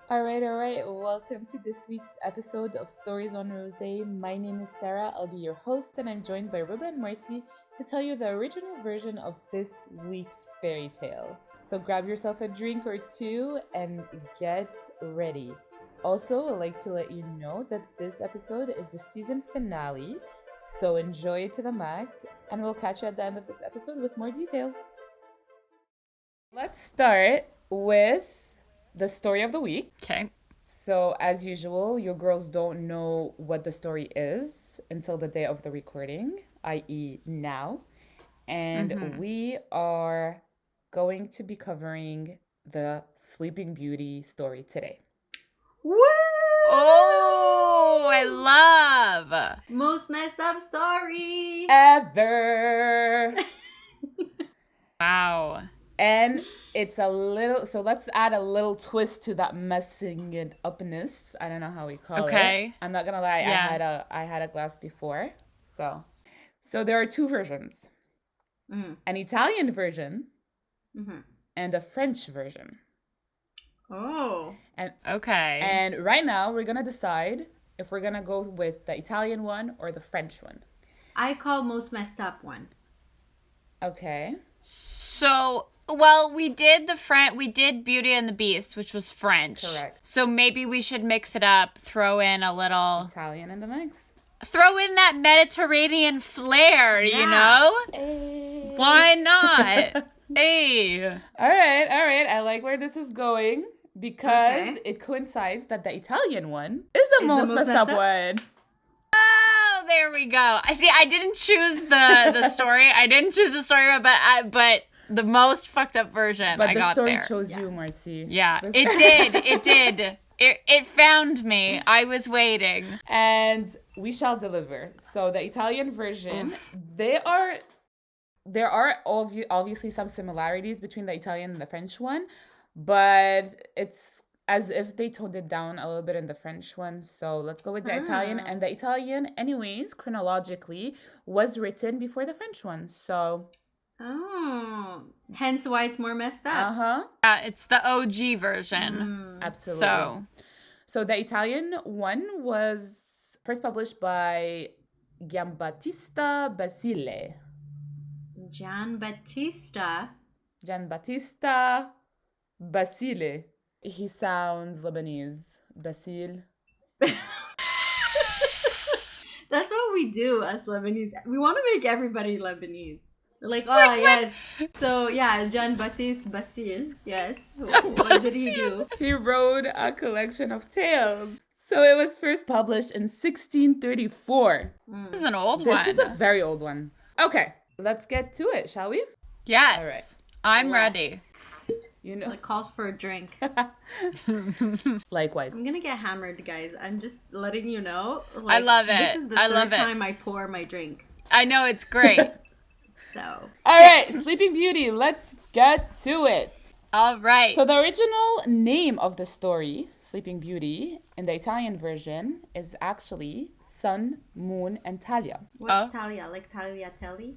All right. Welcome to this week's episode of Stories on Rosé. My name is Sarah. I'll be your host, and I'm joined by Ruba and Marcy to tell you the original version of this week's fairy tale. So grab yourself a drink or two and get ready. Also, I'd like to let you know that this episode is the season finale, so enjoy it to the max, and we'll catch you at the end of this episode with more details. Let's start with the story of the week. Okay. So, as usual, your girls don't know what the story is until the day of the recording, i.e., now. And Mm-hmm. we are going to be covering the Sleeping Beauty story today. Woo! Oh, I love. Most messed up story. Ever! Wow. And it's a little, so let's add a little twist to that messing it upness. I don't know how we call it. Okay. I'm not gonna lie, Yeah. I had a glass before. So there are two versions. An Italian version and a French version. Oh. Okay. And right now we're gonna decide if we're gonna go with the Italian one or the French one. I call most messed up one. Okay. So, we did Beauty and the Beast, which was French. Correct. So maybe we should mix it up, throw in a little, Italian in the mix. throw in that Mediterranean flair, you know? Hey. Why not? Hey. All right. I like where this is going because it coincides that the Italian one is the most messed up one. Oh, there we go. I see. I didn't choose the story. I didn't choose the story, but the most fucked up version. But I the got story there. chose you, Marcy. Yeah, it did. It did. It found me. I was waiting. And we shall deliver. So the Italian version, there are obviously some similarities between the Italian and the French one, but it's as if they toned it down a little bit in the French one. So let's go with the Italian. And the Italian, anyways, chronologically, was written before the French one. So hence why it's more messed up. Yeah, it's the OG version. Absolutely. So the Italian one was first published by Giambattista Basile. Giambattista Basile. He sounds Lebanese. Basile. That's what we do as Lebanese. We want to make everybody Lebanese. Like, oh, yes. So, yeah, Jean-Baptiste Basile. Yes. What did he do? He wrote a collection of tales. So it was first published in 1634. This is an old one. This is a very old one. Okay, let's get to it, shall we? Yes. All right. I'm ready. You know, It calls for a drink. likewise. I'm gonna get hammered, guys. I'm just letting you know. I love it. This is the third time I pour my drink. I know, it's great. So. All right, Sleeping Beauty, let's get to it. All right. So the original name of the story, Sleeping Beauty, in the Italian version is actually Sun, Moon, and Talia. What's Talia? Like Tagliatelle?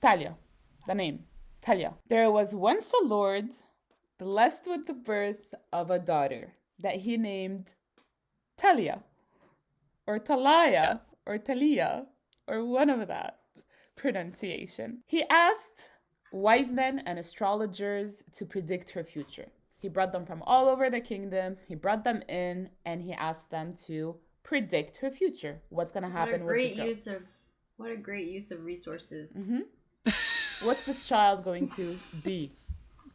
Talia, the name, Talia. There was once a lord blessed with the birth of a daughter that he named Talia, or Talaya, or Talia, or one of that pronunciation. He asked wise men and astrologers to predict her future. He brought them from all over the kingdom. He brought them in and he asked them to predict her future. What's going to happen with this girl? What a great use of resources. What's this child going to be?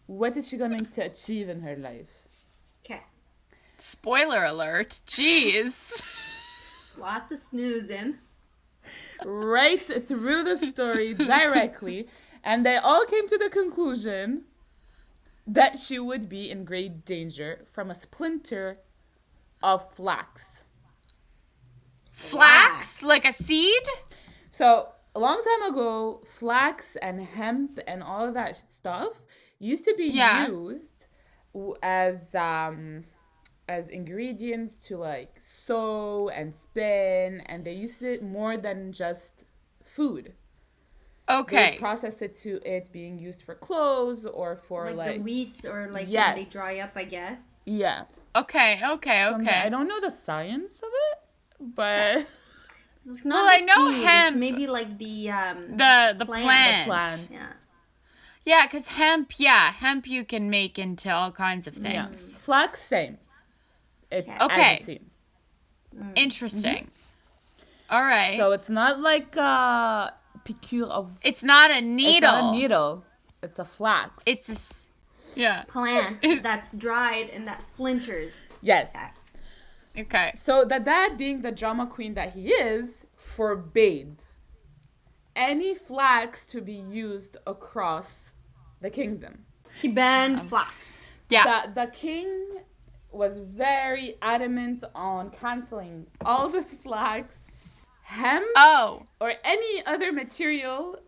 What is she going to achieve in her life? Okay. Spoiler alert. Jeez. Lots of snoozing. Right through the story directly. And they all came to the conclusion that she would be in great danger from a splinter of flax. Flax? Like a seed? So a long time ago, flax and hemp and all of that stuff used to be used as ingredients to like sew and spin, and they used it more than just food. They Okay. would process it to it being used for clothes or for like the wheats or like Yes. when they dry up, I guess. yeah. Okay. I don't know the science of it, but It's not Well, the I know seed, hemp- It's maybe like the the plant. plant. plant. Yeah. Yeah, because hemp you can make into all kinds of things. Flax, same. It, Okay. As it seems. Interesting. All right. So it's not like a piqûre of. it's not a needle. It's not a needle. It's a flax. It's yeah. Plant that's dried and that splinters. Yes. Okay. So the dad, being the drama queen that he is, forbade any flax to be used across the kingdom. He banned flax. Yeah. The king was very adamant on canceling all this flax, hemp, Oh. or any other material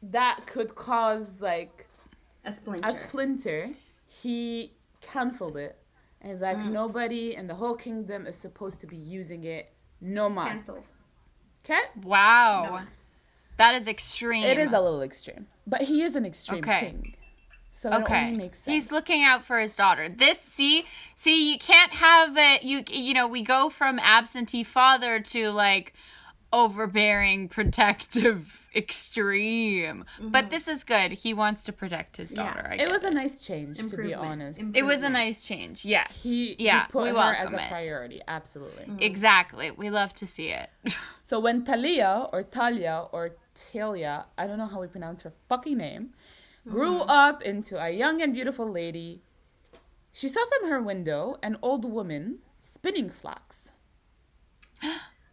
that could cause like A splinter. a splinter. He canceled it. And he's like, nobody in the whole kingdom is supposed to be using it. No mas. Cancelled. Okay? Wow. No. That is extreme. It is a little extreme. But he is an extreme Okay. king. So it Okay. only makes sense. He's looking out for his daughter. See, you can't have it. You know, we go from absentee father to like overbearing, protective, extreme. But this is good. He wants to protect his daughter. I It get was a nice change, to be Improvement. honest. It was a nice change. Yes. He we put her welcome as a it. priority. Absolutely. Exactly. We love to see it. So when Talia, or Talia, I don't know how we pronounce her fucking name, grew up into a young and beautiful lady, she saw from her window an old woman spinning flax.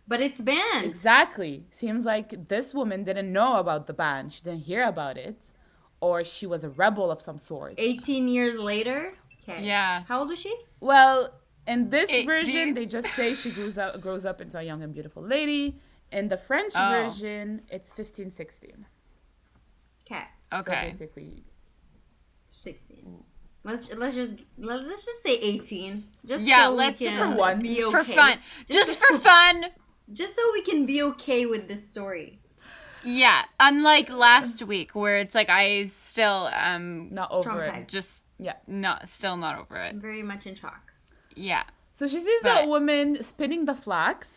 But it's banned. Exactly. Seems like this woman didn't know about the ban. She didn't hear about it. Or she was a rebel of some sort. 18 years later. Okay. Yeah. How old is she? Well, in this 18? version, they just say she grows up into a young and beautiful lady. In the French version, it's 15, 16. Okay. So Okay. basically, 16. Let's just say 18. Just Yeah, so let's we just can for one. be okay. For fun. Just for fun. Just so we can be okay with this story. Yeah. Unlike last week where it's like I still not over Traumatized. it. just Yeah. still not over it. I'm very much in shock. Yeah. So she sees But- that woman spinning the flax.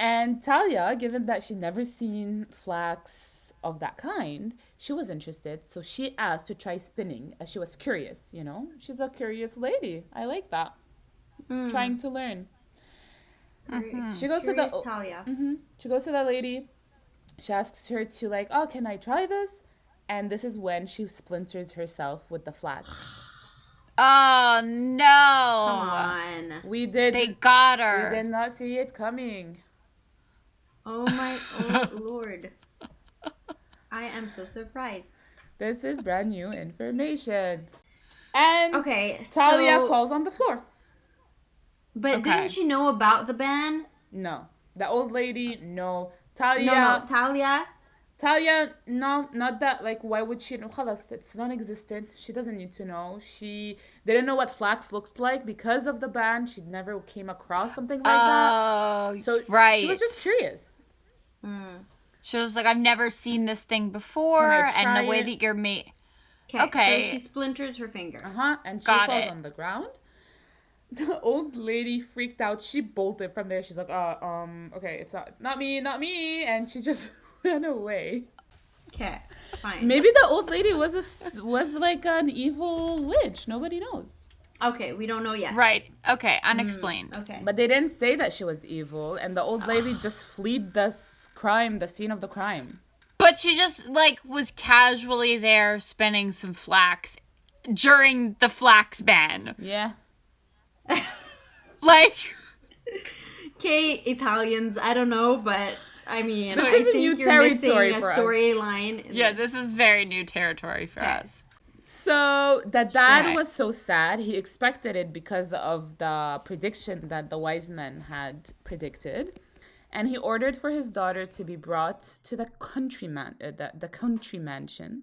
And Talia, given that she'd never seen flax of that kind, she was interested. So she asked to try spinning as she was curious, you know? She's a curious lady. I like that. Trying to learn. She goes to Curious the Talia. She goes to the lady. She asks her to like, oh, can I try this? And this is when she splinters herself with the flax. Oh Come no. on. We did. They got We her. did not see it coming. Oh Lord. I am so surprised. This is brand new information. And Okay, Talia so falls on the floor. but Okay. didn't she know about the ban? No. The old lady, no. Talia, No, Talia. no, not that. Like, why would she know? Khalas, it's non-existent. She doesn't need to know. She didn't know what flax looked like because of the ban. She never came across something like that. Oh, So right. she was just curious. She was like, I've never seen this thing before, Can I and try the way it? that you're made. Okay, Okay. so she splinters her finger. And she Got falls it. on the ground. The old lady freaked out. She bolted from there. She's like, okay, it's not me, and she just ran away. Okay, fine. Maybe the old lady was like an evil witch. Nobody knows. Okay, we don't know yet. Right. Okay. Unexplained. Okay. But they didn't say that she was evil, and the old lady just fled the scene of the crime. But she just like was casually there spinning some flax during the flax ban. Yeah. Like, Okay, Italians, I don't know, but I mean, This I is a think new you're territory missing a for us. storyline. yeah, this is very new territory for Okay. us. So the dad Right. was so sad. He expected it because of the prediction that the wise men had predicted. And he ordered for his daughter to be brought to the country mansion,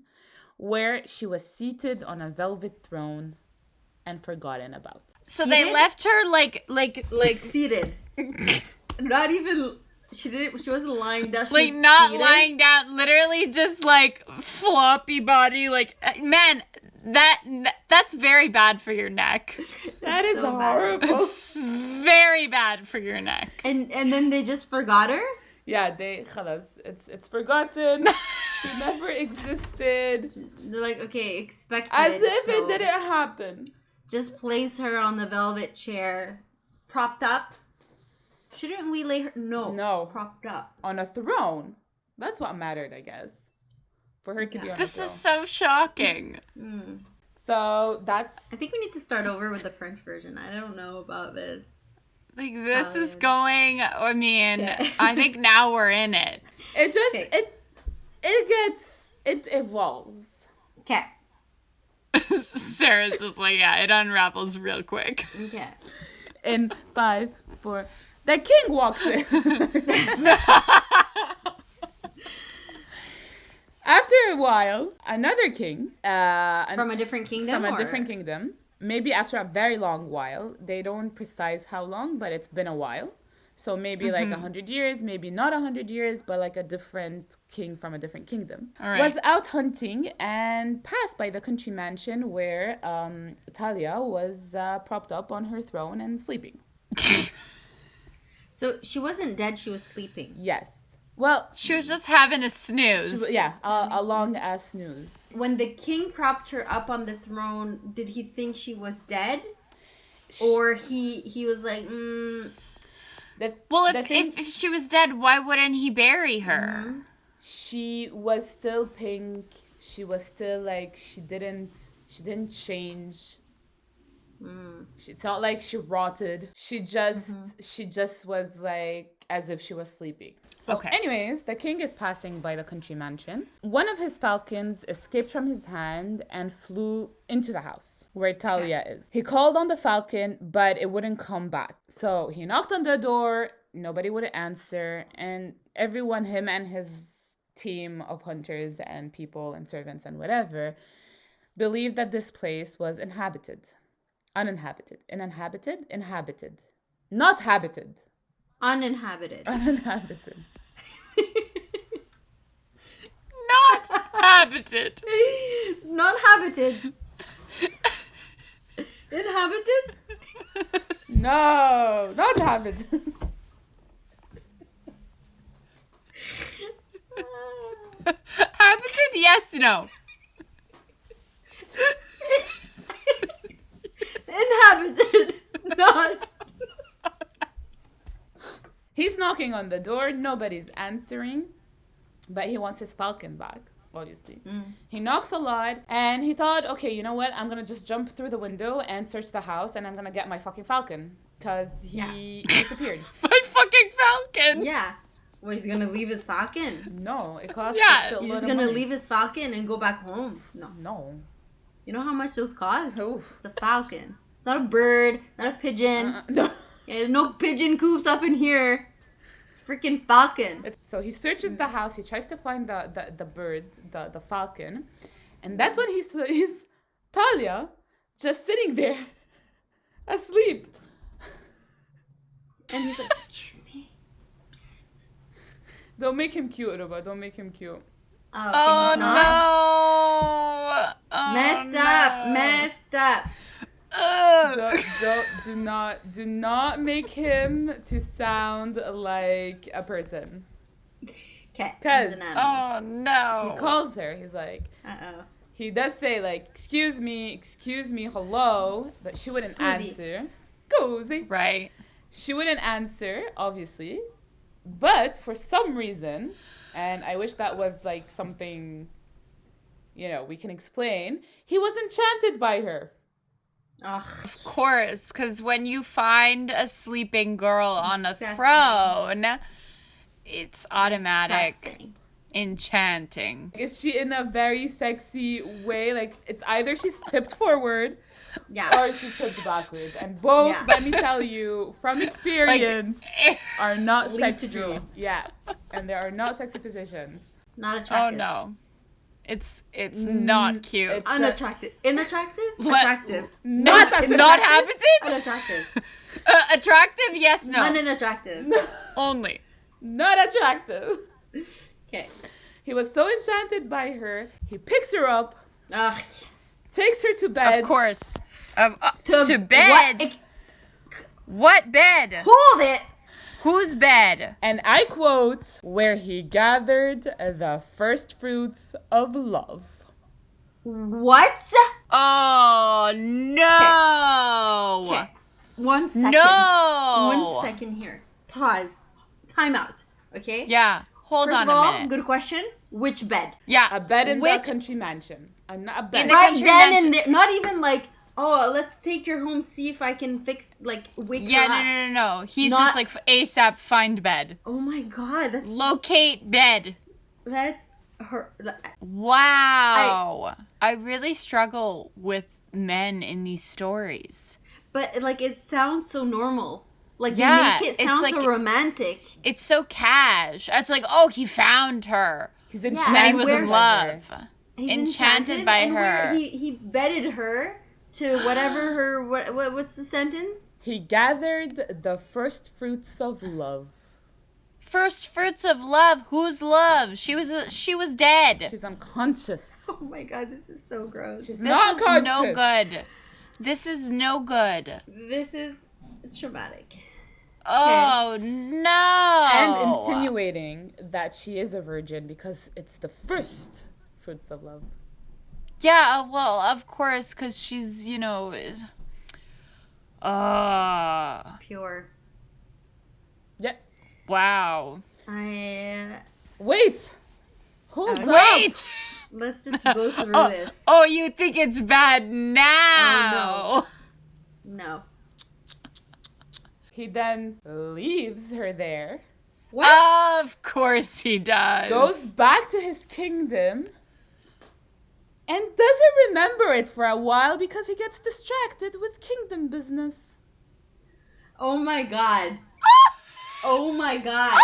where she was seated on a velvet throne and forgotten about. So they Seated? left her like Seated. Not even. She wasn't lying down. She Like, was not seated. lying down, literally just, like, floppy body. Like, man, that's very bad for your neck. That is so bad. horrible. It's very bad for your neck. And then they just forgot her? Yeah, خلاص, it's forgotten. She never existed. They're like, okay, expect As if so it didn't happen. just place her on the velvet chair, propped up. Shouldn't we lay her? No. Propped up. On a throne. That's what mattered, I guess. For her to be on This a throne. is so shocking. So that's... I think we need to start over with the French version. I don't know about this. Like, this is Italian. going, I mean, Yeah. I think now we're in it. It just... Okay. It evolves. Okay. Sarah's just like, yeah, it unravels real quick. Okay. In 5, 4... The king walks in. After a while, another king... From a different kingdom? From a or? different kingdom. Maybe after a very long while. They don't precise how long, but it's been a while. So maybe like 100 years, maybe not 100 years, but like a different king from a different kingdom. All right. Was out hunting and passed by the country mansion where Talia was propped up on her throne and sleeping. So she wasn't dead, she was sleeping. Yes. Well, She was just having a snooze. a long ass snooze. When the king propped her up on the throne, did he think she was dead? Or he was like, Well, The thing- if she was dead, why wouldn't he bury her? She was still pink. She was still like she didn't change. It's not like she rotted. She just was like as if she was sleeping. So Okay. anyways, the king is passing by the country mansion. One of his falcons escaped from his hand and flew into the house where Talia is. He called on the falcon, but it wouldn't come back. So he knocked on the door. Nobody would answer. And everyone, him and his team of hunters and people and servants and whatever, believed that this place was inhabited. Uninhabited. Inhabited. Not habited. uninhabited. Uninhabited. Not habited. Not habited. Inhabited? No, not habited. Habited? Yes, no. Inhabited. Not. He's knocking on the door. Nobody's answering. But he wants his falcon back, obviously. He knocks a lot. And he thought, okay, you know what? I'm going to just jump through the window and search the house. And I'm going to get my fucking falcon. Because he disappeared. My fucking falcon. Yeah. Well, he's gonna leave his falcon. No, it costs Yeah, a shitload He's just of gonna money. leave his falcon and go back home. No. No. You know how much those cost? Oof. It's a falcon. It's not a bird, not a pigeon. No. Yeah, there's no pigeon coops up in here. It's freaking falcon. So he searches the house. He tries to find the bird, the falcon. And that's when he sees Talia just sitting there, asleep. And he's like, excuse me. Don't make him cute, Ruba. Don't make him cute. Oh, Oh, he's no. not. Oh, Messed no. up. Messed up. Ugh. Do not make him to sound like a person. Okay. 'Cause- he's an animal. Oh, no. He calls her. He's like, Uh-oh. he does say like, excuse me, hello, but she wouldn't Scusi. answer. Scusi. Right. She wouldn't answer, obviously, but for some reason, and I wish that was like something, we can explain, he was enchanted by her. Ugh. Of course, because when you find a sleeping girl on a Disgusting. throne, it's automatic Disgusting. enchanting. Is she in a very sexy way? Like, it's either she's tipped forward Yeah. or she's tipped backwards. And both, Yeah. let me tell you, from experience, are not Lead to sexy. drool. Yeah. And there are not sexy positions. Not Oh attractive. no. It's not cute. it's- Unattractive. Inattractive? What? Attractive. Not Not habited? Unattractive. Attractive? Yes, no. Unattractive. Only. Not attractive. Okay. He was so enchanted by her, he picks her up, Ugh. takes her to bed. Of course. To bed? What bed? Hold it! Whose bed? And I quote, where he gathered the first fruits of love. What? Oh, no. Okay. 1 second. No. 1 second here. Pause. Time out. Okay? Yeah. Hold First on of all, a minute. good question. Which bed? Yeah. A bed in the Which- country mansion. A bed. In the Right country then mansion. and there. Not even like, oh, let's take her home, see if I can fix, like, wake Yeah, her up. no. He's Not- just like ASAP find bed. Oh my god, that's Locate bed. That's her. Wow. I really struggle with men in these stories. But like, it sounds so normal. Like Yeah, they make it it's sound like- so romantic. It's so cash. It's like, oh, he found her. He's Yeah, enchanted. And he was where- in love. He's Enchanted by and where her. He bedded her to whatever her what's the sentence? He gathered the first fruits of love. First fruits of love. Whose love? She was dead. She's unconscious. Oh my god, this is so gross. She's This not is conscious. no good. This is no good. This is traumatic. Oh no. And insinuating that she is a virgin because it's the first fruits of love. Yeah, well, of course, because she's, is... Pure. Yeah. Wow. Wait. Hold up. Wait! Let's just go through this. Oh, you think it's bad now? No. He then leaves her there, What? Of course he does. goes back to his kingdom, and doesn't remember it for a while because he gets distracted with kingdom business. Oh my god. Oh my god.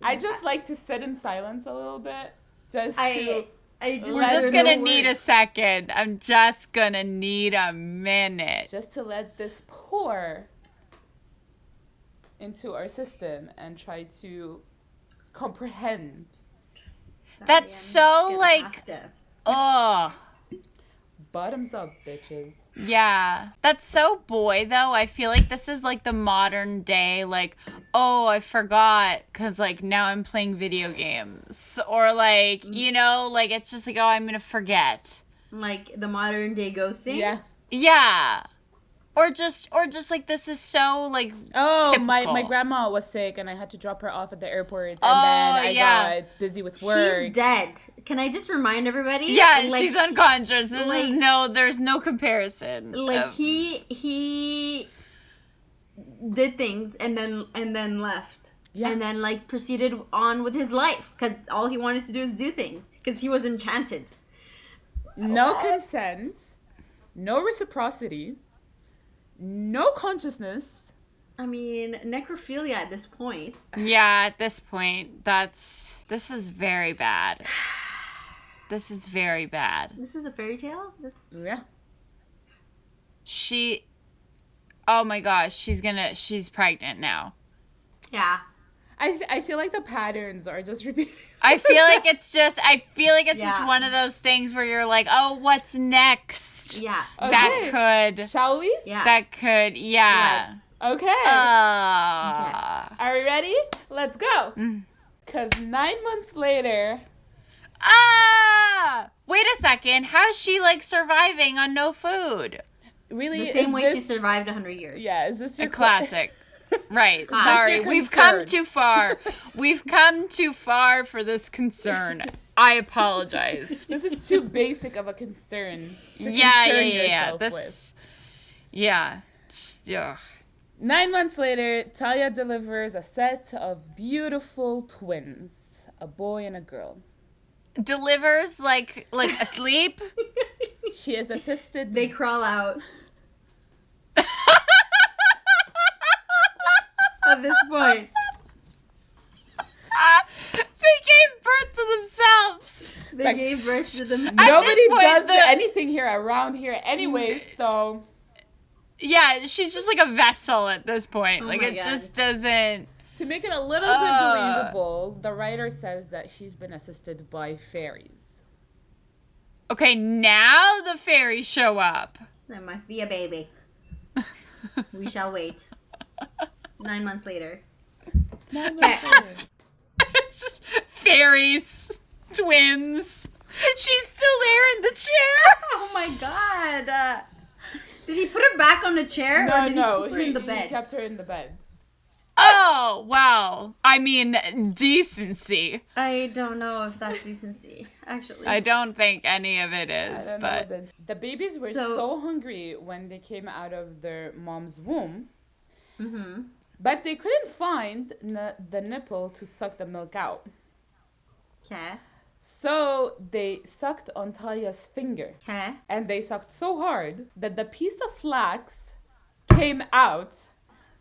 I just like to sit in silence a little bit, just I to... just We're Let just her gonna know need where- a second. I'm just gonna need a minute. just to let this pour into our system and try to comprehend. That's so, like- Oh. Bottoms up, bitches. Yeah. That's so boy, though. I feel like this is, like, the modern day, like, oh, I forgot, because, like, now I'm playing video games. Or, like, like, it's just like, oh, I'm gonna forget. Like the modern day ghosting. Yeah. Yeah. Or just like, this is so, like, Oh, my typical. grandma was sick and I had to drop her off at the airport, and Oh, then I yeah. got busy with work. She's dead. Can I just remind everybody? Yeah, Like, she's unconscious. This like- is there's no comparison. like of- he did things and then left. Yeah. And then like proceeded on with his life because all he wanted to do is do things because he was enchanted. No consent, no reciprocity, no consciousness. I mean, necrophilia at this point. Yeah, at this point, this is very bad. This is very bad. This is a fairy tale. Yeah. Oh my gosh, she's pregnant now. Yeah. I feel like the patterns are just repeating. I feel like it's just Yeah. one of those things where you're like, oh, what's next? Yeah. Okay. That could, Shall we? Yeah. yeah. Yes. Okay. Are we ready? Let's go. Mm. Because 9 months later, Wait a second. How's she, like, surviving on no food? really, The same is way this, she survived 100 years. Yeah, is this A your classic. Right. this Sorry. your We've come concern? too far. We've come too far for this concern. I apologize. This is too basic of a concern to Yeah. concern yourself This. with. Yeah. Yeah. 9 months later, Talia delivers a set of beautiful twins, a boy and a girl. Delivers like asleep. She is assisted. They crawl out. At this point. They gave birth to themselves. They Like- gave birth to them. Nobody point, does the- anything here around here anyways, so Yeah, she's just like a vessel at this point. Oh like my it God. just doesn't. To make it a little bit believable, the writer says that she's been assisted by fairies. Okay, now the fairies show up. There must be a baby. We shall wait. 9 months later. 9 months later. It's just fairies, twins. She's still there in the chair. Oh my god. Did he put her back on the chair or did he put her in the bed? He kept her in the bed. Oh, wow. I mean, decency. I don't know if that's decency, actually. I don't think any of it is, but... The babies were so hungry when they came out of their mom's womb, but they couldn't find the nipple to suck the milk out. Okay. So they sucked on Talia's finger. Okay. And they sucked so hard that the piece of flax came out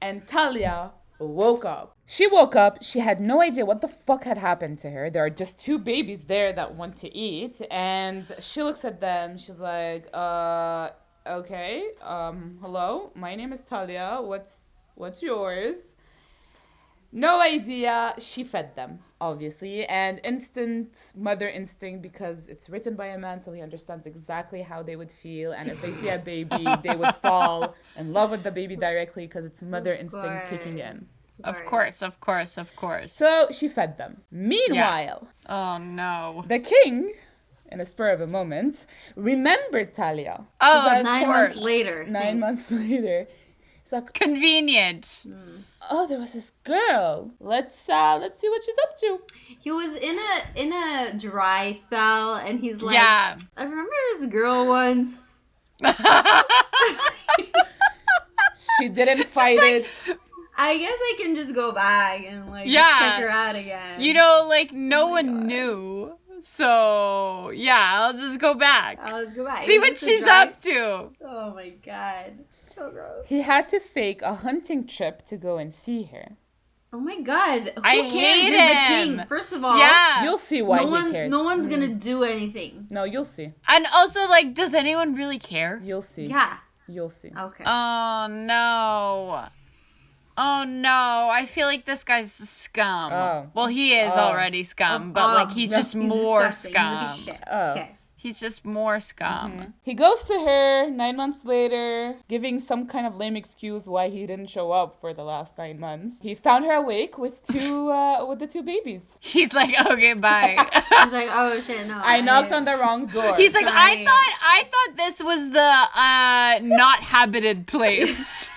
and Talia woke up. She woke up. She had no idea what the fuck had happened to her. There are just 2 babies there that want to eat. And she looks at them. She's like, okay, hello, my name is Talia. What's yours? No idea. She fed them, obviously, and instant mother instinct because it's written by a man, so he understands exactly how they would feel. And if they see a baby, they would fall in love with the baby directly because it's mother instinct kicking in. Of course. So she fed them. Meanwhile, oh no, the king, in a spur of a moment, remembered Talia. Oh, like, 9 months later. 9 months later. It's like, convenient. Oh, there was this girl. Let's see what she's up to. He was in a dry spell, and he's like, yeah. I remember this girl once. She didn't fight it. I guess I can just go back and check her out again. You know, no one knew. So, yeah, I'll just go back. See what she's up to. Oh my god. So gross. He had to fake a hunting trip to go and see her. Oh my god. Who I cares? hate You're him. the king. First of all, yeah. You'll see why he cares. No one's gonna do anything. No, you'll see. And also, does anyone really care? You'll see. Yeah. You'll see. Okay. Oh, no. Oh, no. I feel like this guy's scum. Oh. Well, he is already scum, but, he's just more disgusting. scum. He's a piece of shit. Oh. Okay. He's just more scum. Mm-hmm. He goes to her 9 months later, giving some kind of lame excuse why he didn't show up for the last 9 months. He found her awake with the 2 babies. He's like, okay, bye. He's like, oh shit, no. I knocked on the wrong door. He's like, I thought this was the not habited place.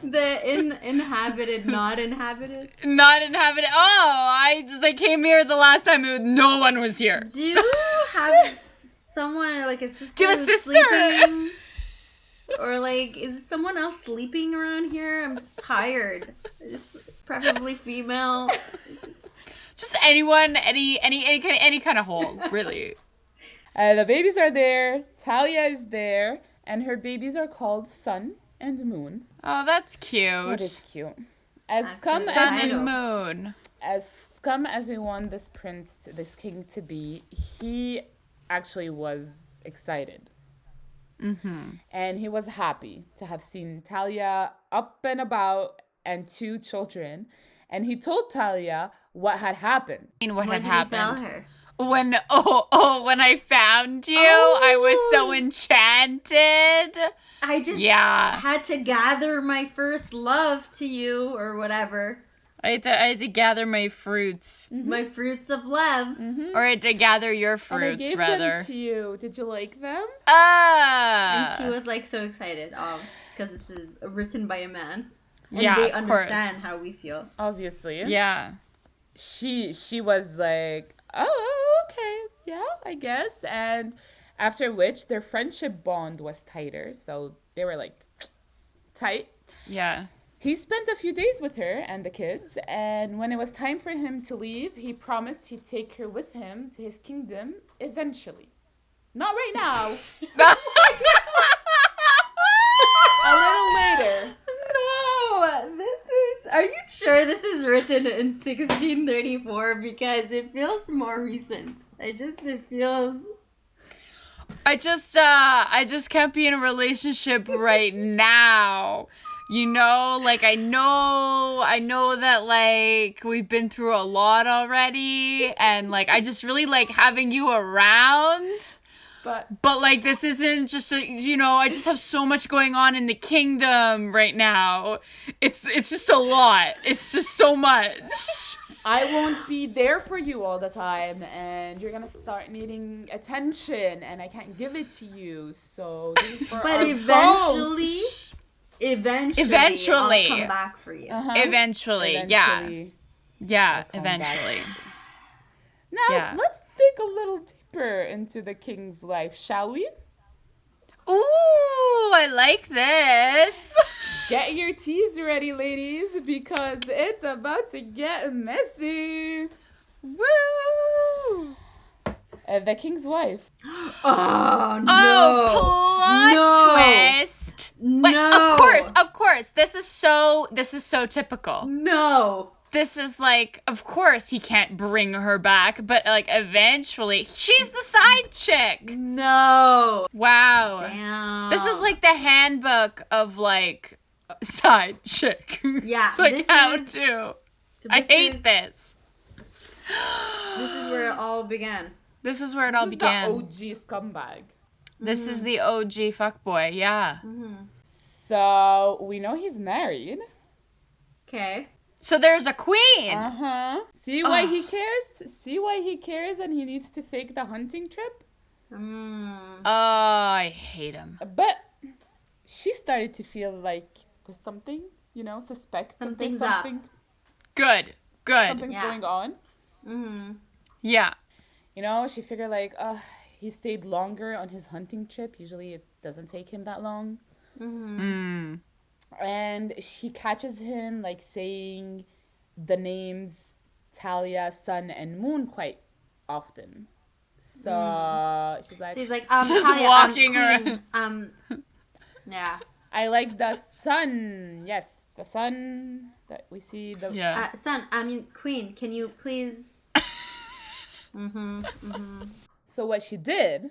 The inhabited, not inhabited. Not inhabited. Oh, I came here the last time no one was here. Do you have someone, like a sister? Do you have a sister? Sleeping? Or is someone else sleeping around here? I'm just tired. Just preferably female. Just anyone, any kind of hole, really. The babies are there. Talia is there, and her babies are called Sun and Moon. Oh, that's cute. It is cute. As scum Sun and Moon. As scum as we want this king to be, he actually was excited. Mm-hmm. And he was happy to have seen Talia up and about and 2 children. And he told Talia what had happened. What had did happened? He tell her? When I found you, I was so enchanted. I just had to gather my first love to you or whatever. I had to gather my fruits. Mm-hmm. My fruits of love. Mm-hmm. Or I had to gather your fruits, and I gave rather. them to you. Did you like them? And she was so excited, because this is written by a man. And they understand how we feel. Obviously. Yeah. She was like, oh, okay, yeah, I guess. And after which their friendship bond was tighter, so they were tight. Yeah. He spent a few days with her and the kids, and when it was time for him to leave, he promised he'd take her with him to his kingdom eventually. Not right now. A little later. No, are you sure this is written in 1634? Because it feels more recent. It feels... I just can't be in a relationship right now. You know, like I know that like we've been through a lot already, and like I just really like having you around. But like this isn't just I just have so much going on in the kingdom right now. It's just a lot. It's just so much. I won't be there for you all the time, and you're gonna start needing attention, and I can't give it to you. So this is for But our eventually, Eventually. I'll come back for you. Eventually, yeah, eventually. Now let's dig a little deeper into the king's life, shall we? Ooh, I like this. Get your teas ready, ladies, because it's about to get messy. Woo! The king's wife. Oh, no. Oh, plot twist. No. Wait, of course. This is so typical. No. This is like, of course he can't bring her back, but like eventually she's the side chick. No. Wow. Damn. This is like the handbook of like side chick. Yeah. It's like I hate this. This is where it all began. This is where it all began. This is the OG scumbag. This is the OG fuckboy, yeah. Mm-hmm. So we know he's married. Okay. So there's a queen. See why he cares? See why he cares and he needs to fake the hunting trip? Oh, I hate him. But she started to feel like there's something, suspect that there's something. Good. Something's going on. Mm-hmm. Yeah. She figured like, he stayed longer on his hunting trip. Usually it doesn't take him that long. Mm. And she catches him like saying the names Talia, Sun, and Moon quite often. So she's like, just Talia, walking around. Yeah. I like the sun. Yes, the sun that we see. Queen, can you please? So what she did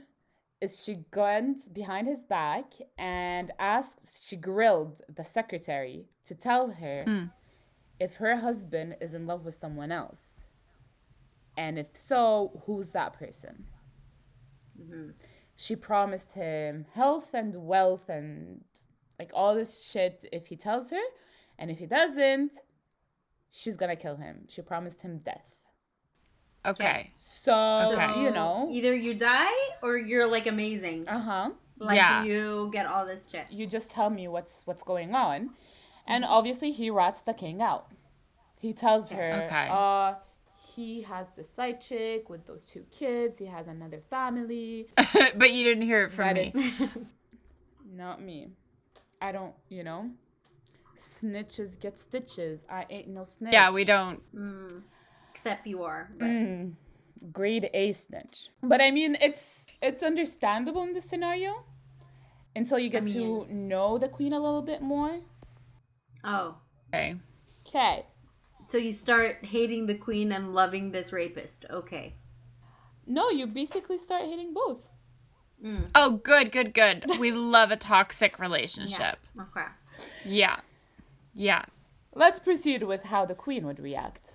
is she went behind his back and she grilled the secretary to tell her if her husband is in love with someone else. And if so, who's that person? She promised him health and wealth and like all this shit if he tells her. And if he doesn't, she's gonna kill him. She promised him death. Okay. So, either you die or you're like amazing. Like you get all this shit. You just tell me what's going on. And obviously he rats the king out. He tells her, he has the side chick with those 2 kids. He has another family. But you didn't hear it from me. Not me. I don't, snitches get stitches. I ain't no snitch. Yeah, we don't. Except you are. But. Grade A snitch. But I mean, it's understandable in this scenario until you get to know the queen a little bit more. Oh. Okay. So you start hating the queen and loving this rapist. Okay. No, you basically start hating both. Oh, good. We love a toxic relationship. Yeah. Okay. Yeah. Let's proceed with how the queen would react.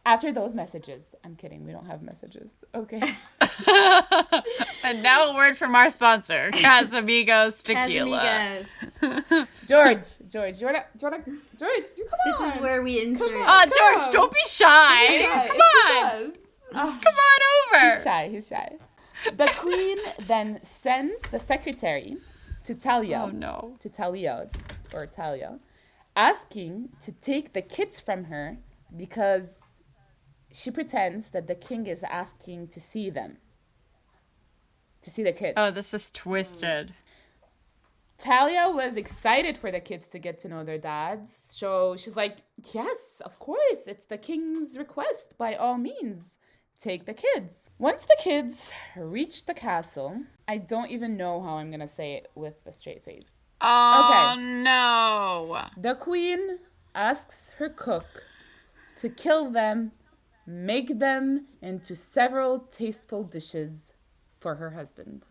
After those messages. I'm kidding. We don't have messages. Okay. And now a word from our sponsor, Casamigos Tequila. George, you come on. This is where we insert. George, don't be shy. Come on. Come on over. He's shy. The queen then sends the secretary to Talia. Oh, no. To Talia, asking to take the kids from her because she pretends that the king is asking to see them. To see the kids. Oh, this is twisted. Talia was excited for the kids to get to know their dads. So she's like, yes, of course. It's the king's request. By all means, take the kids. Once the kids reach the castle, I don't even know how I'm going to say it with a straight face. Oh, no. The queen asks her cook to kill them, make them into several tasteful dishes for her husband.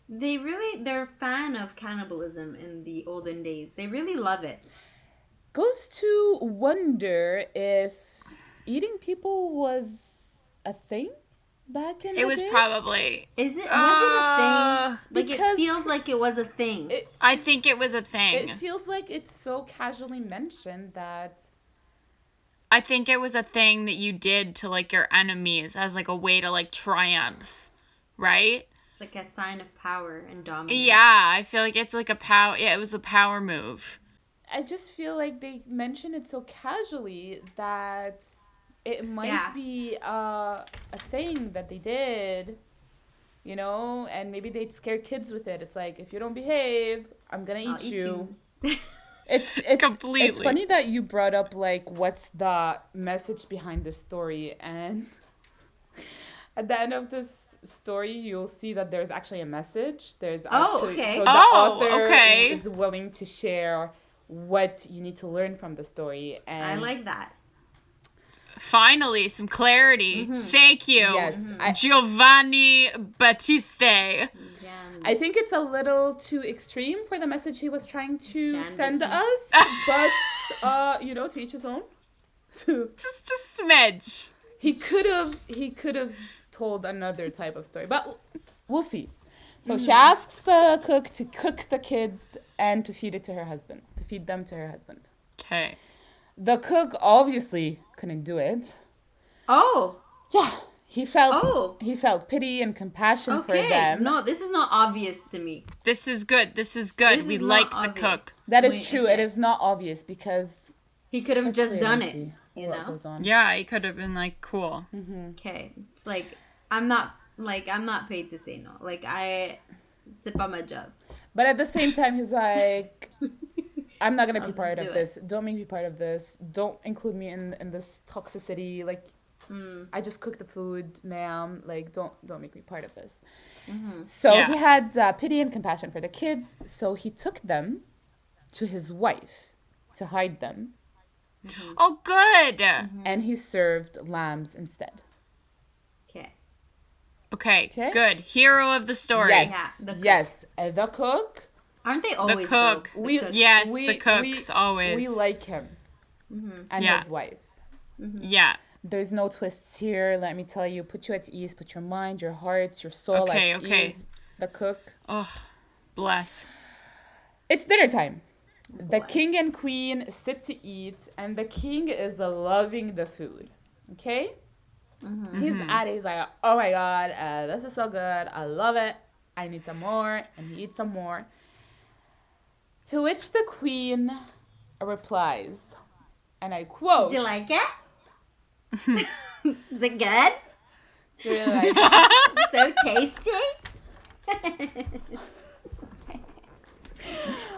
they're a fan of cannibalism in the olden days. They really love it. Goes to wonder if eating people was a thing back in It the was day. probably. Was it a thing? Like, because it feels like it was a thing. I think it was a thing. It feels like it's so casually mentioned that. I think it was a thing that you did to, like, your enemies as, like, a way to, like, triumph, right? It's like a sign of power and dominance. Yeah, I feel like it's like a power. Yeah, it was a power move. I just feel like they mention it so casually that it might be a thing that they did, and maybe they'd scare kids with it. It's like, if you don't behave, I'm gonna eat you. It's Completely. It's funny that you brought up, like, what's the message behind the story, and at the end of this story you'll see that there's actually a message. There's actually so the author is willing to share what you need to learn from the story, and I like that. Finally, some clarity. Thank you. Yes, Giovanni Battiste. I think it's a little too extreme for the message he was trying to send us, but to each his own. Just a smidge. He could have told another type of story, but we'll see. So she asks the cook to cook the kids and to feed them to her husband. Okay. The cook obviously couldn't do it. Oh. Yeah. He felt pity and compassion for them. No, this is not obvious to me. This is good. We like the cook. That is true. Okay. It is not obvious because he could have just done it. Goes on. Yeah, he could have been like, cool. Okay. It's like I'm not paid to say no. Like, c'est pas my job. But at the same time, he's like, I'm not gonna be part of this. Don't make me part of this. Don't include me in this toxicity. Like, I just cook the food, ma'am. Like, don't make me part of this. So he had pity and compassion for the kids. So he took them to his wife to hide them. Oh, good. And he served lambs instead. Okay, good. Hero of the story. Yes. The cook. Aren't they always? The cook. The cook's always. We like him. And his wife. Yeah. There's no twists here. Let me tell you. Put you at ease. Put your mind, your heart, your soul at ease. The cook. Oh, bless. It's dinner time. The king and queen sit to eat, and the king is loving the food. Okay? He's at it. He's like, oh my God, this is so good. I love it. I need some more. And he eats some more. To which the queen replies, and I quote, "Do you like it? Is it good? Do you like it? So tasty."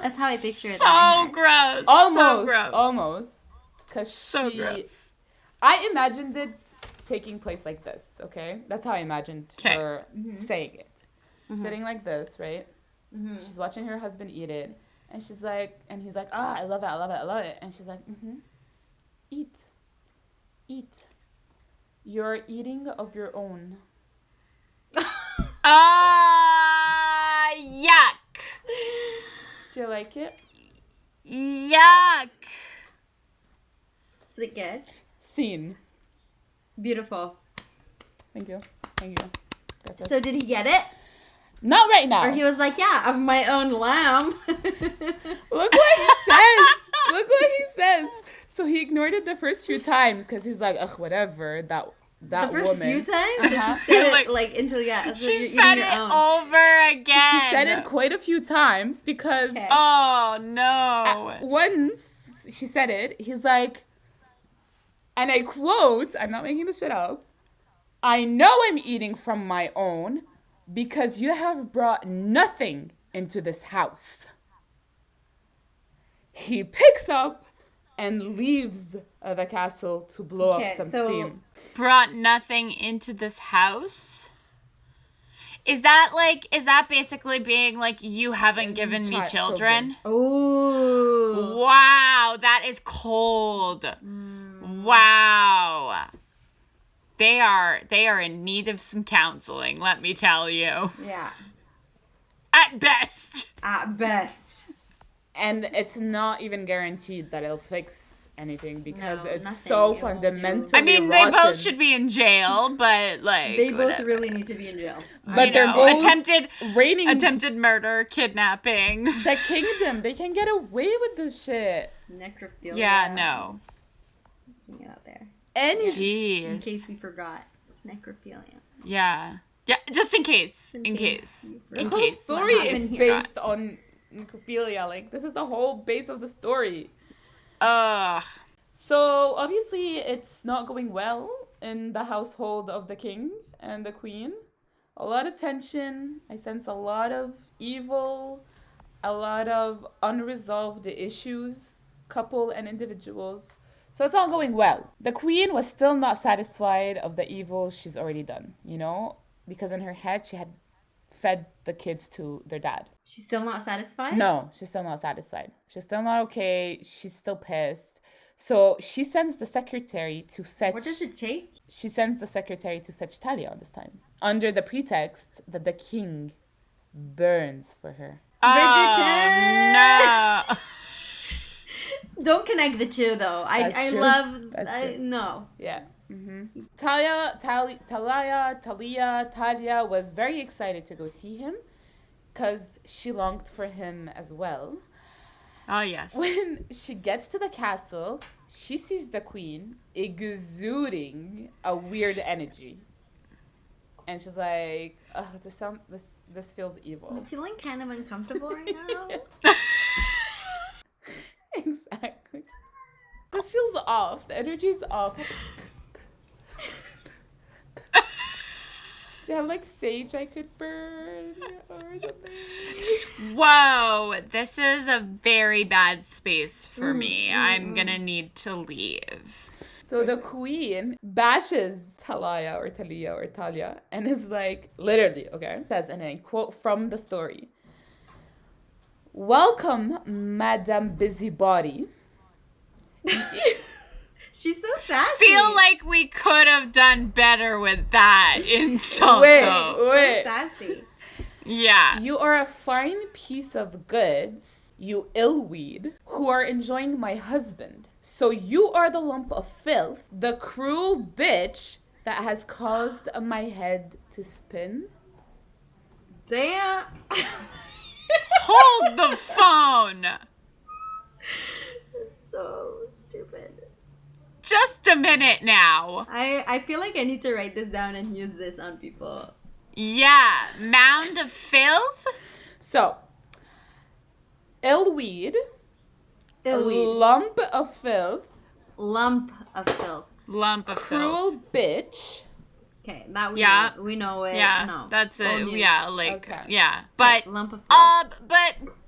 That's how I picture it. So gross. Almost. Because gross. I imagined it taking place like this, okay? That's how I imagined her saying it. Sitting like this, right? She's watching her husband eat it. And she's like, and he's like, I love it. And she's like, Eat. You're eating of your own. Yuck. Do you like it? Yuck. Is it good? Scene. Beautiful. Thank you. That's so did he get it? Not right now. Or he was like, yeah, of my own lamb. Look what he says. So he ignored it the first few times because he's like, ugh, whatever. That the first woman. few times? She said it until, she said it over again. She said it quite a few times because... Okay. Oh, no. Once she said it, he's like, and I quote, I'm not making this shit up, I know I'm eating from my own because you have brought nothing into this house. He picks up and leaves the castle to blow up some steam. Brought nothing into this house? Is that basically being like, you haven't given me children? Oh. Wow, that is cold. Wow. They are in need of some counseling, let me tell you. Yeah. At best. At best. And it's not even guaranteed that it'll fix anything because No, it's nothing. so It won't do. fundamentally I mean, rotten. they both should be in jail, but like They both whatever. really need to be in jail. But they're both reigning attempted murder, kidnapping. the kingdom. They can get away with this shit. Necrophilia. Yeah, no. Just putting it out there. And Jeez. In case we forgot, it's necrophilia. Yeah, just in case. In case. this whole story is based on necrophilia. Like, this is the whole base of the story. So obviously it's not going well in the household of the king and the queen. A lot of tension. I sense a lot of evil, a lot of unresolved issues, couple and individuals. So it's all going well. The queen was still not satisfied of the evil she's already done, you know, because in her head she had fed the kids to their dad. She's still not satisfied? No, she's still not satisfied. She's still not okay. She's still pissed. So she sends the secretary to fetch... What does it take? She sends the secretary to fetch Talia this time, under the pretext that the king burns for her. Bridgerton! No. Don't connect the two, though. I true. love... That's true. No. Yeah. Mm-hmm. Talia was very excited to go see him because she longed for him as well. Oh, yes. When she gets to the castle, she sees the queen exuding a weird energy. And she's like, oh, this feels evil. I'm feeling kind of uncomfortable right now. Exactly. This feels off. The energy's off. Do you have like sage I could burn or something? Whoa, this is a very bad space for me. I'm gonna need to leave. So the queen bashes Talia and is like, literally, okay, says, and I quote from the story, "Welcome, Madame Busybody." She's so sassy. Feel like we could have done better with that insult, Wait. So sassy. Yeah. "You are a fine piece of goods, you illweed, who are enjoying my husband. So you are the lump of filth, the cruel bitch that has caused my head to spin." Damn. Hold the phone. So stupid. Just a minute now. I feel like I need to write this down and use this on people. Yeah. Mound of filth? So, illweed, a Illweed. lump of filth, Lump of filth. Lump of cruel filth. bitch. Okay, that we Yeah. know. We know it. Yeah, No. that's Old it. news. Yeah, like, Okay. yeah. But, Lump of filth.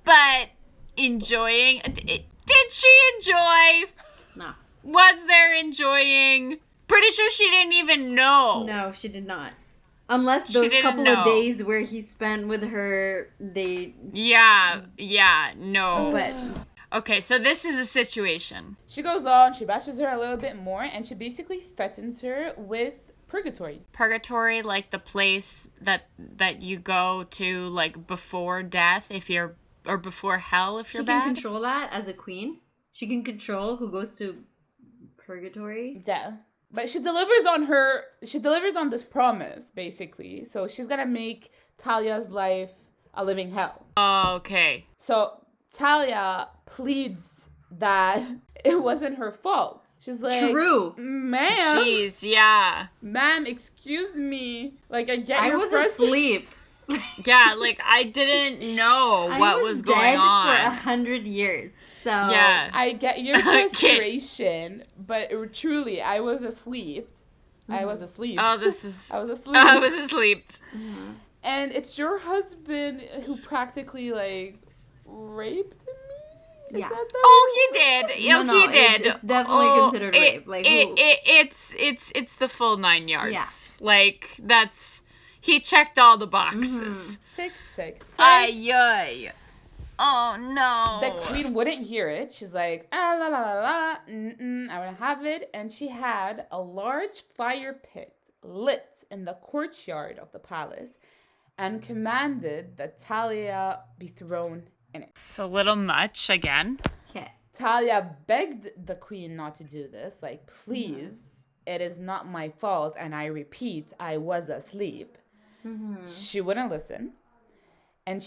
but enjoying, did she enjoy? No. Was there enjoying? Pretty sure she didn't even know. No, she did not. Unless She those didn't couple know. of days where he spent with her, they. Yeah, no. But Okay, so this is a situation. She goes on, she bashes her a little bit more, and she basically threatens her with purgatory. Purgatory, like the place that you go to, like, before death, if you're, or before hell, if you're she can bad. control that as a queen. She can control who goes to purgatory. Yeah. But she delivers on this promise, basically. So she's gonna make Talia's life a living hell. Oh, okay. So Talia pleads that it wasn't her fault. She's like, True. Ma'am, Jeez, yeah. ma'am, excuse me. Like, I get I your was frustration. asleep. Yeah, like, I didn't know what was going dead on. for 100 years. So Yeah. I get your frustration, but truly, I was asleep. I was asleep. Oh, this is... I was asleep. I was asleep. And it's your husband who practically, like, raped me? Is Yeah. that the Oh, he did. No, He did. It's definitely considered rape. Like, who? It's the full 9 yards. Yeah. Like, that's... He checked all the boxes. Tick, tick, tick. Ay. Oh, no. The queen wouldn't hear it. She's like, ah, la, la, la, la, I want to have it. And she had a large fire pit lit in the courtyard of the palace. and commanded that Talia be thrown in it. It's a little much again. Okay. Talia begged the queen not to do this, like, please, it is not my fault, and I repeat, I was asleep. She wouldn't listen. And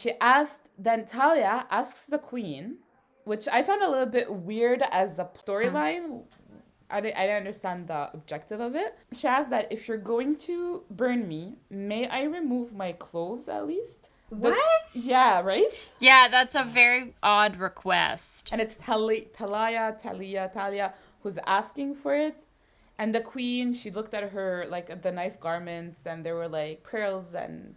then Talia asks the queen, which I found a little bit weird as a storyline. I didn't understand the objective of it. She asked that if you're going to burn me, may I remove my clothes at least? What? Yeah, right? Yeah, that's a very odd request. And it's Talia, who's asking for it. And the queen, she looked at her, like, the nice garments, and there were, like, pearls and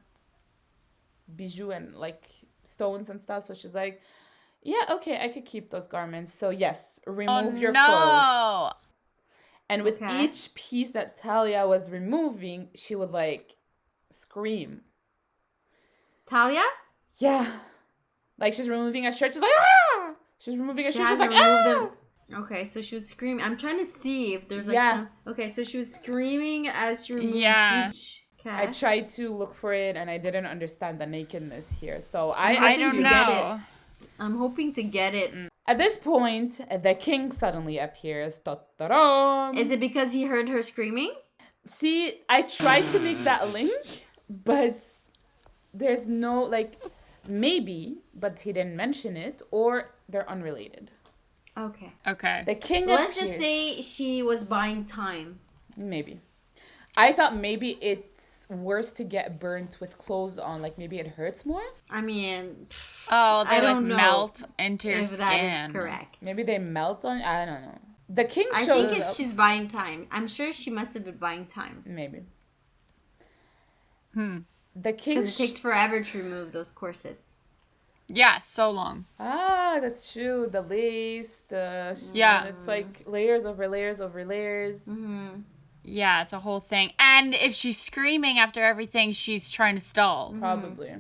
bijou and, like, stones and stuff. So she's like, yeah, okay, I could keep those garments. So, yes, remove your clothes. And with each piece that Talia was removing, she would, like, scream. Talia? Yeah. Like, she's removing a shirt, she's like, ah! She's removing a shirt, she's like, ah! Okay, so she was screaming. I'm trying to see if there's, like, okay, so she was screaming as she removed each cat. I tried to look for it, and I didn't understand the nakedness here. So I don't know. Get it. I'm hoping to get it. At this point, the king suddenly appears. Ta-ta-ram. Is it because he heard her screaming? See, I tried to make that link, but there's no, like, maybe, but he didn't mention it, or they're unrelated. Okay. The king Let's appears. just say she was buying time. Maybe. I thought maybe it's worse to get burnt with clothes on. Like, maybe it hurts more. I mean... they, like, melt into your skin. That is correct. Maybe they melt on... I don't know. The king shows I think she's buying time. I'm sure she must have been buying time. Maybe. The king... Because it takes forever to remove those corsets. Yeah, so long. Ah, that's true. The lace, it's like layers over layers over layers. Yeah, it's a whole thing. And if she's screaming after everything, she's trying to stall. Probably.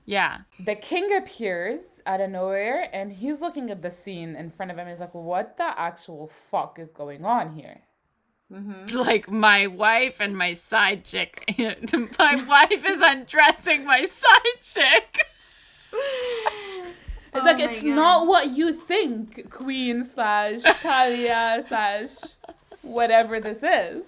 Yeah. The king appears out of nowhere, and he's looking at the scene in front of him. He's like, what the actual fuck is going on here? It's like my wife and my side chick. My wife is undressing my side chick. It's like, it's not what you think, queen / Talia / whatever this is.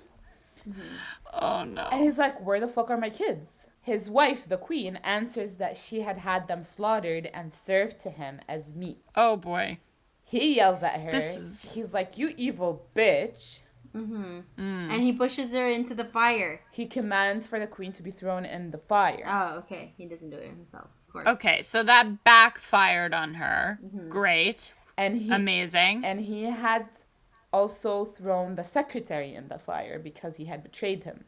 Oh, no. And he's like, where the fuck are my kids? His wife, the queen, answers that she had them slaughtered and served to him as meat. Oh, boy. He yells at her. He's like, you evil bitch. And he pushes her into the fire. He commands for the queen to be thrown in the fire. Oh, okay. He doesn't do it himself. Okay, so that backfired on her. Great. Amazing. And he had also thrown the secretary in the fire because he had betrayed him.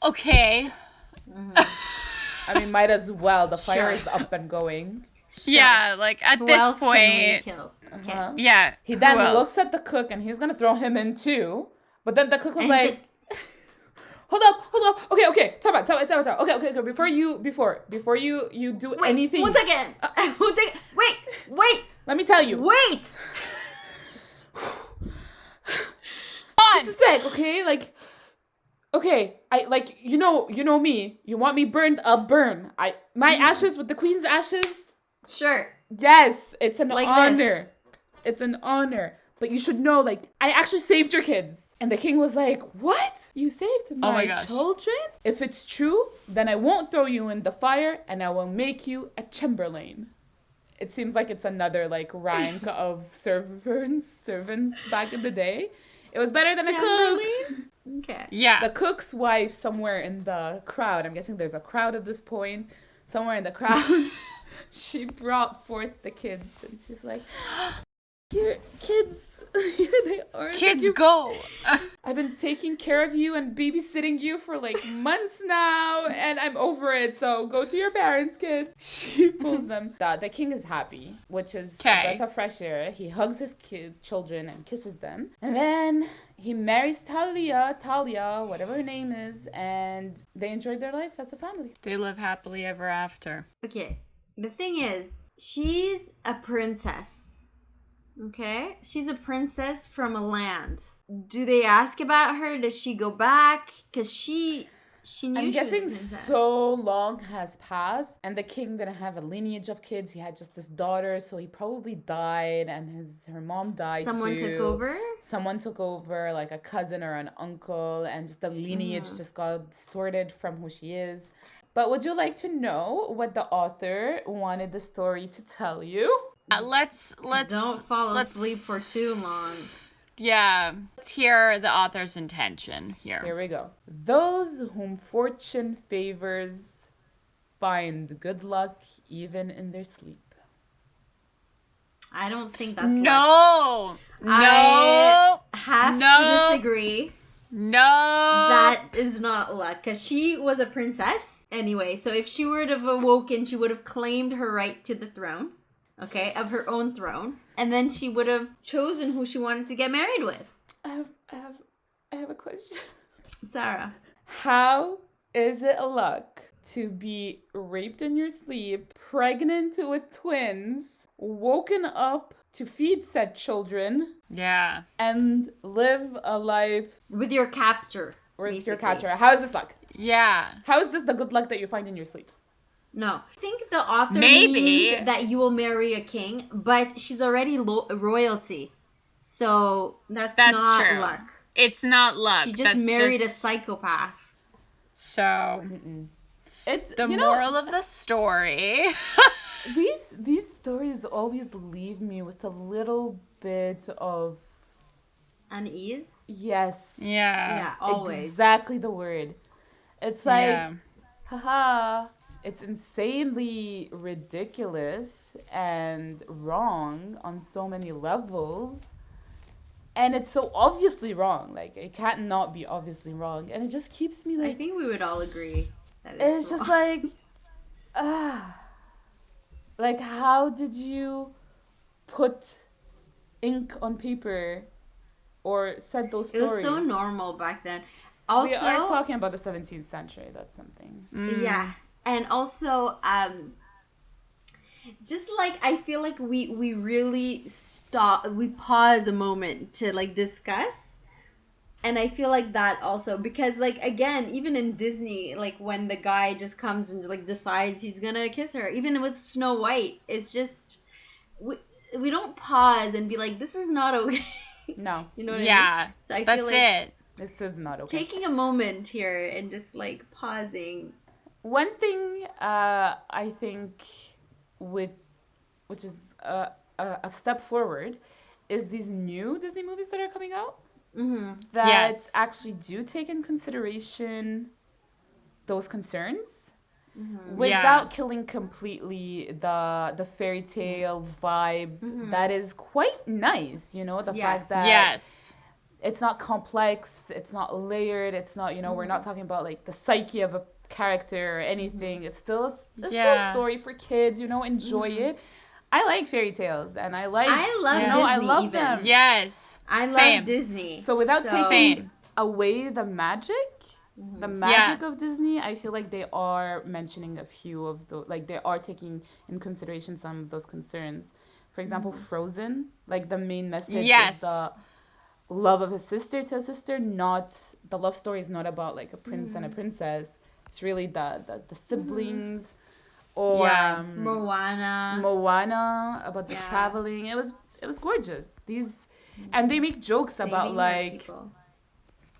Okay. I mean, might as well. The fire is up and going. Yeah, like at this point. Yeah. He then looks at the cook and he's gonna throw him in too. But then the cook was like, Hold up. Okay. Time out. Okay. Before you do anything. 1 second. Wait. Let me tell you. Wait. Just a sec, okay? Like, okay, I like you know me. You want me burned? I'll burn. My ashes with the queen's ashes. Sure. Yes, it's an like honor. It's an honor. But you should know, like, I actually saved your kids. And the king was like, what? You saved my children? If it's true, then I won't throw you in the fire and I will make you a chamberlain. It seems like it's another, like, rank of servants back in the day. It was better than a cook. Okay. Yeah. The cook's wife somewhere in the crowd, I'm guessing there's a crowd at this point, somewhere in the crowd, she brought forth the kids and she's like, here, kids, here they are. Kids, go. I've been taking care of you and babysitting you for like months now, and I'm over it, so go to your parents, kid. She pulls them. The king is happy, which is a breath of fresh air. He hugs his children and kisses them. And then he marries Talia, whatever her name is, and they enjoyed their life as a family. They live happily ever after. Okay, the thing is, she's a princess. Okay? She's a princess from a land. Do they ask about her? Does she go back? Because she She knew I'm she was a guessing princess. so long has passed, and the king didn't have a lineage of kids. He had just this daughter, so he probably died, and her mom died Someone too. took over? Someone took over, like a cousin or an uncle, and just the lineage just got distorted from who she is. But would you like to know what the author wanted the story to tell you? Let's Don't fall asleep for too long. Yeah. Let's hear the author's intention here. Here we go. Those whom fortune favors find good luck even in their sleep. I don't think that's luck. No. I have No. to disagree. No. That is not luck. Because she was a princess anyway. So if she would have awoken, she would have claimed her right to the throne. Okay, of her own throne. And then she would have chosen who she wanted to get married with. I have a question. Sarah. How is it a luck to be raped in your sleep, pregnant with twins, woken up to feed said children, Yeah. and live a life With your captor. with your basically. captor? How is this luck? Yeah. How is this the good luck that you find in your sleep? No. I think the author Maybe. means that you will marry a king, but she's already royalty. So that's not true. luck. It's not luck. She just That's married just... a psychopath. So, It's the moral of the story. these stories always leave me with a little bit of Unease? yes. Yeah, always. Exactly the word. It's like, Yeah. haha, it's insanely ridiculous and wrong on so many levels. And it's so obviously wrong. Like, it can't not be obviously wrong. And it just keeps me I like, think we would all agree that it's just wrong. like, how did you put ink on paper or said those It stories? was so normal back then. Also, We are talking about the 17th century. That's something. yeah, and also, just like I feel like we really we pause a moment to like discuss, and I feel like that also because like again, even in Disney, like when the guy just comes and like decides he's gonna kiss her, even with Snow White, it's just we don't pause and be like, this is not okay. No. You know what I mean? Yeah. So I That's feel like it. This is not okay. taking a moment here and just like pausing. One thing I think which is a step forward is these new Disney movies that are coming out that Yes. actually do take in consideration those concerns without killing completely the fairy tale vibe that is quite nice, you know, the Yes. fact that Yes. it's not complex, it's not layered, it's not, you know, we're not talking about like the psyche of a character or anything. It's still a story for kids, you know, enjoy it. I like fairy tales and I love Disney I love even. them. Yes. I Same. love Disney. So without taking Same. away the magic of Disney, I feel like they are mentioning a few of the, like they are taking in consideration some of those concerns. For example, Frozen, like the main message is the love of a sister to a sister, not the love story is not about like a prince and a princess. It's really the siblings or Moana about the traveling. It was gorgeous. And they make jokes about like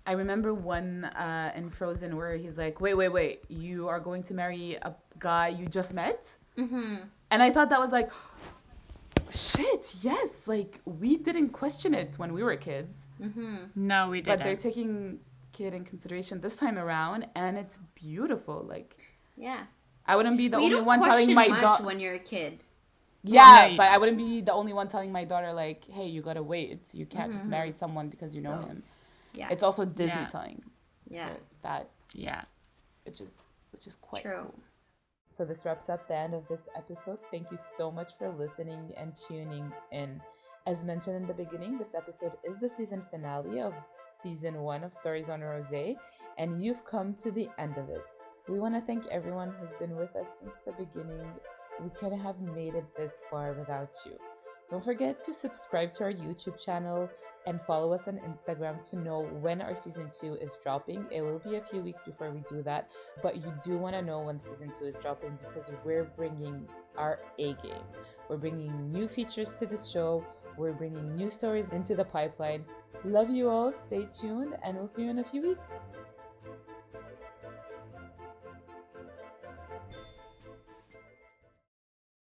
I remember one in Frozen where he's like, wait, you are going to marry a guy you just met? And I thought that was like, shit, yes, like we didn't question it when we were kids. No, we didn't. But they're taking it in consideration this time around, and it's beautiful. Like, yeah, I wouldn't be the you only don't one telling my daughter when you're a kid. Yeah, no, but I wouldn't be the only one telling my daughter like, hey, you gotta wait. You can't just marry someone because you know him. Yeah, It's also Disney telling. Yeah, that. Yeah, which is quite true. cool. So this wraps up the end of this episode. Thank you so much for listening and tuning in. As mentioned in the beginning, this episode is the season finale of season 1 of Stories on Rosé, and you've come to the end of it. We want to thank everyone who's been with us since the beginning. We couldn't have made it this far without you. Don't forget to subscribe to our YouTube channel, and follow us on Instagram to know when our season 2 is dropping. It will be a few weeks before we do that, but you do want to know when season 2 is dropping because we're bringing our A game. We're bringing new features to the show. We're bringing new stories into the pipeline. Love you all. Stay tuned, and we'll see you in a few weeks.